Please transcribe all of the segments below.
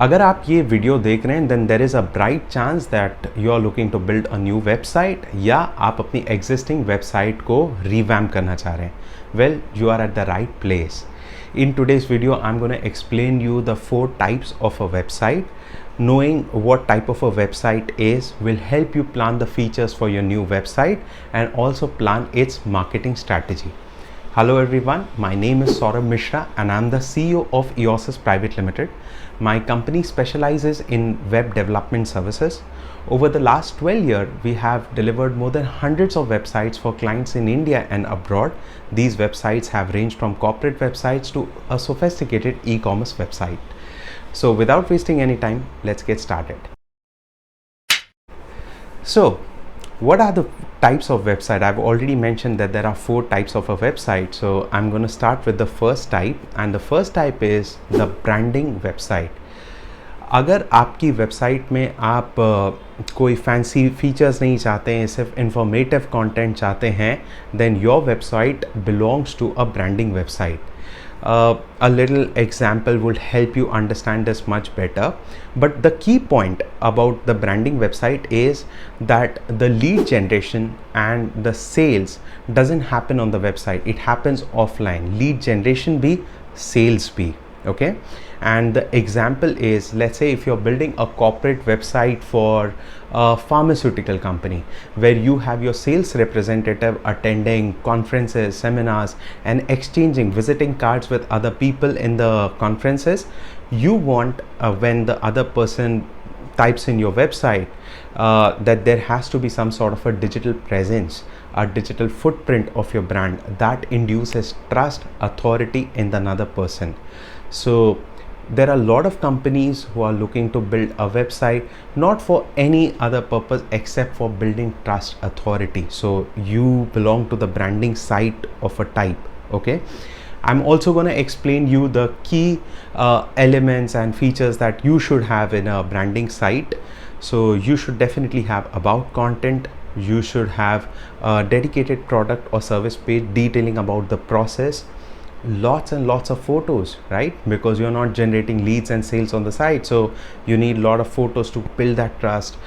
अगर आप ये वीडियो देख रहे हैं then there is a bright chance that you are looking to build a new website या आप अपनी एग्जिस्टिंग वेबसाइट को रिवैम्प करना चाह रहे हैं. Well, you are at the right place. In today's video, I'm going to explain you the 4 types of a website. Knowing what type of a website is will help you plan the features for your new website and also plan its marketing strategy. Hello everyone, my name is Saurabh Mishra and I'm the CEO of Eiosys Private Limited. My company specializes in web development services. Over the last 12 years, we have delivered more than hundreds of websites for clients in India and abroad. These websites have ranged from corporate websites to a sophisticated e-commerce website. So without wasting any time, let's get started. So what are the types of website? I've already mentioned that there are 4 types of a website. So I'm going to start with the first type, and the first type is the branding website. अगर आपकी website में आप कोई fancy features नहीं चाहते हैं, सिर्फ informative content चाहते हैं, then your website belongs to a branding website. A little example would help you understand this much better. But the key point about the branding website is that the lead generation and the sales doesn't happen on the website. It happens offline. Lead generation bhi, sales bhi. Okay, and the example is, let's say if you're building a corporate website for a pharmaceutical company where you have your sales representative attending conferences, seminars and exchanging visiting cards with other people in the conferences, you want when the other person types in your website that there has to be some sort of a digital presence, a digital footprint of your brand that induces trust, authority in the another person. So there are a lot of companies who are looking to build a website not for any other purpose except for building trust, authority. So you belong to the branding site of a type. Okay, I'm also going to explain you the key elements and features that you should have in a branding site. So you should definitely have about content. You should have a dedicated product or service page detailing about the process. Lots and lots of photos, right? Because you're not generating leads and sales on the site, so you need a lot of photos to build that trust.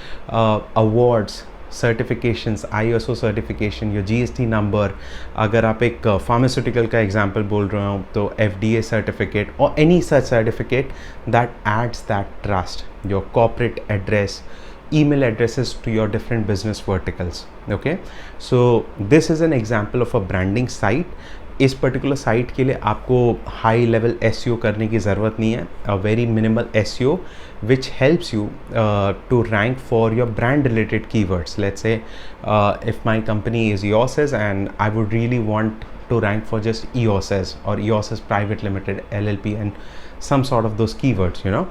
Awards, certifications, Eiosys certification, your GST number. अगर आप एक pharmaceutical का example बोल रहे हो तो FDA certificate or any such certificate that adds that trust. Your corporate address, email addresses to your different business verticals. Okay, so this is an example of a branding site. इस particular site के लिए आपको high level SEO करने की ज़रूरत नहीं है. A very minimal SEO which helps you to rank for your brand related keywords. Let's say if my company is Eiosys and I would really want to rank for just Eiosys or Eiosys Private Limited LLP and some sort of those keywords, you know.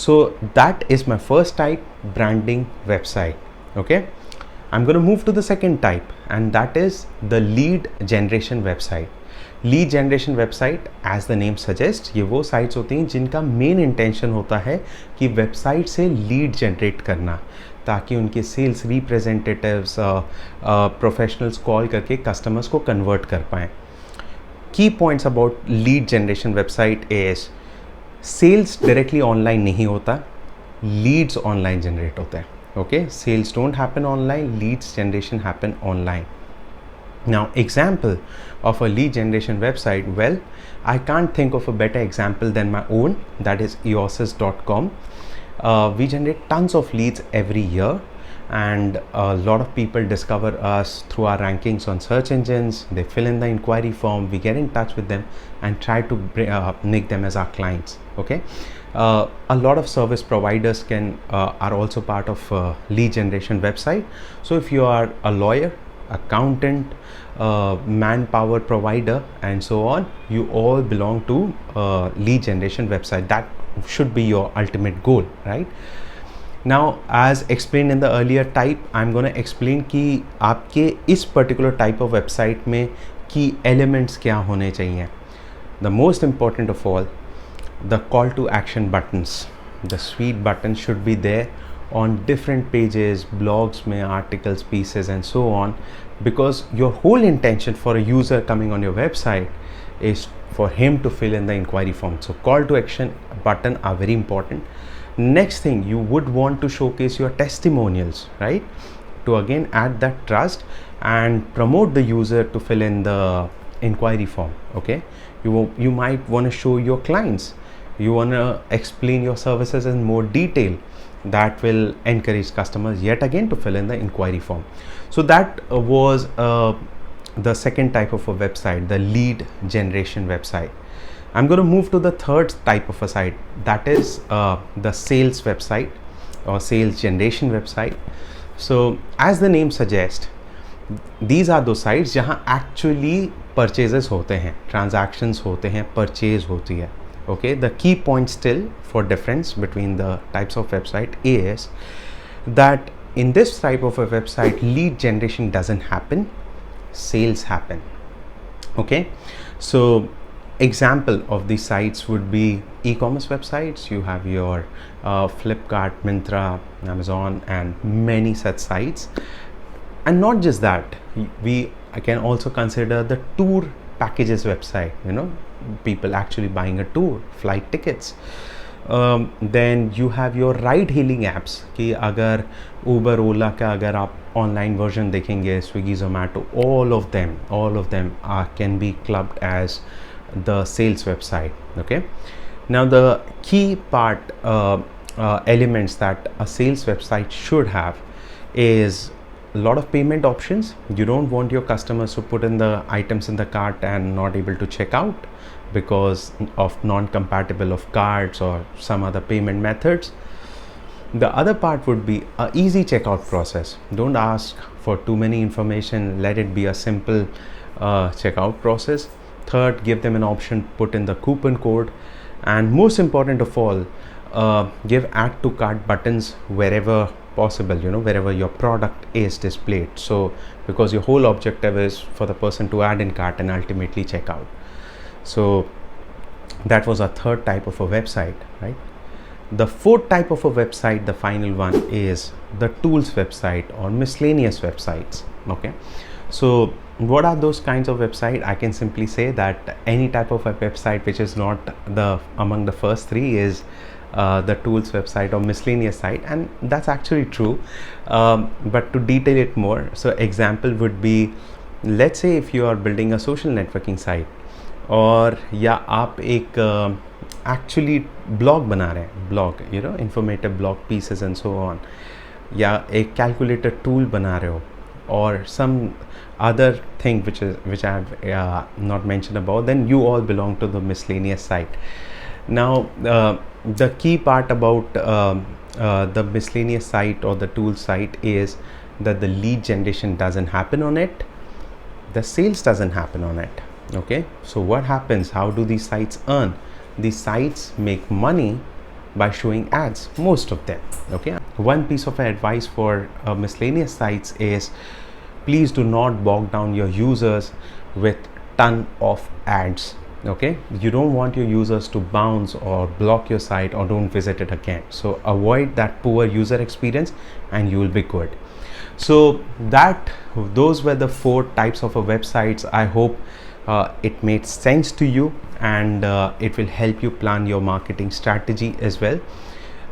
So that is my first type, branding website. Okay, I'm going to move to the second type, and that is the lead generation website. Lead generation website, as the name suggests, ये वो sites होती हैं जिनका main intention होता है कि website से lead generate करना, ताकि उनके सेल्स रिप्रेजेंटेटिव्स, प्रोफेशनल्स कॉल करके कस्टमर्स को कन्वर्ट कर पाएँ. Key points about lead generation website is, sales directly online नहीं होता, लीड्स ऑनलाइन जनरेट होते हैं. Okay, sales don't happen online, leads generation happen online. Now, example of a lead generation website, well, I can't think of a better example than my own, that is Eiosys.com. We generate tons of leads every year, and a lot of people discover us through our rankings on search engines. They fill in the inquiry form, we get in touch with them and try to make them as our clients. Okay, a lot of service providers are also part of lead generation website. So if you are a lawyer, accountant, manpower provider and so on, you all belong to lead generation website. That should be your ultimate goal, right? Now, as explained in the earlier type, I'm going to explain कि आपके इस particular type of website में key elements क्या होने चाहिए. The most important of all, the call to action buttons. The sweet button should be there on different pages, blogs mein, articles, pieces and so on, because your whole intention for a user coming on your website is for him to fill in the inquiry form. So call to action button are very important. Next thing, you would want to showcase your testimonials, right, to again add that trust and promote the user to fill in the inquiry form. Okay, you might want to show your clients, you want to explain your services in more detail. That will encourage customers yet again to fill in the inquiry form. So that was the second type of a website, the lead generation website. I'm going to move to the third type of a site, that is the sales website or sales generation website. So as the name suggests, these are those sites जहाँ actually purchases होते हैं, transactions होते हैं, purchase होती है. Okay, the key point still for difference between the types of website is that in this type of a website, lead generation doesn't happen, sales happen. Okay, so example of these sites would be e-commerce websites. You have your Flipkart, Myntra, Amazon, and many such sites. And not just that, I can also consider the tour packages website, you know, people actually buying a tour, flight tickets. Then you have your ride hailing apps कि अगर Uber, Ola का अगर आप online version देखेंगे, Swiggy, Zomato, all of them can be clubbed as the sales website. Okay, now the key part elements that a sales website should have is a lot of payment options. You don't want your customers to put in the items in the cart and not able to check out because of non-compatible of cards or some other payment methods. The other part would be a easy checkout process. Don't ask for too many information, let it be a simple checkout process. Third, give them an option, put in the coupon code, and most important of all, give add to cart buttons wherever possible, you know, wherever your product is displayed. So because your whole objective is for the person to add in cart and ultimately check out. So that was a third type of a website, right? The fourth type of a website, the final one, is the tools website or miscellaneous websites. Okay, so what are those kinds of website? I can simply say that any type of a website which is not among the first three is the tools website or miscellaneous site, and that's actually true, but to detail it more, so example would be, let's say if you are building a social networking site और या आप एक actually blog बना रहे हैं, blog, you know, informative blog pieces and so on, या एक calculator tool बना रहे हो or some other thing which I have not mentioned about, then you all belong to the miscellaneous site. Now the key part about the miscellaneous site or the tool site is that the lead generation doesn't happen on it, the sales doesn't happen on it. Okay, so what happens? How do these sites earn? These sites make money by showing ads, most of them. Okay, one piece of advice for miscellaneous sites is please do not bog down your users with ton of ads. Okay, you don't want your users to bounce or block your site or don't visit it again. So avoid that poor user experience and you will be good. So those were the four types of websites. I hope it made sense to you, and it will help you plan your marketing strategy as well.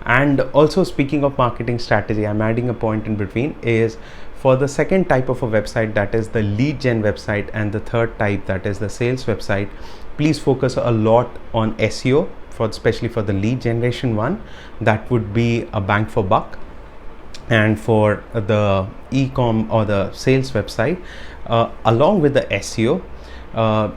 And also, speaking of marketing strategy, I'm adding a point in between, is for the second type of a website, that is the lead gen website, and the third type, that is the sales website, please focus a lot on SEO, especially for the lead generation one. That would be a bang for buck. And for the e-com or the sales website, along with the SEO,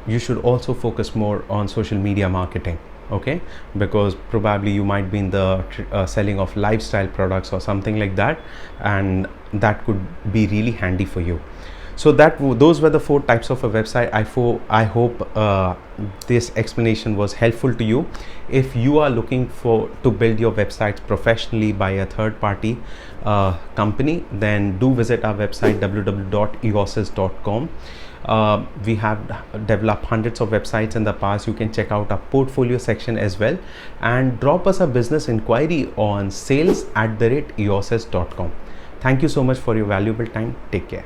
you should also focus more on social media marketing. Okay, because probably you might be in the selling of lifestyle products or something like that, and that could be really handy for you. So those were the four types of a website. I hope this explanation was helpful to you. If you are looking to build your websites professionally by a third party company, then do visit our website www.eiosys.com. We have developed hundreds of websites in the past. You can check out our portfolio section as well, and drop us a business inquiry on sales@eiosys.com. Thank you so much for your valuable time. Take care.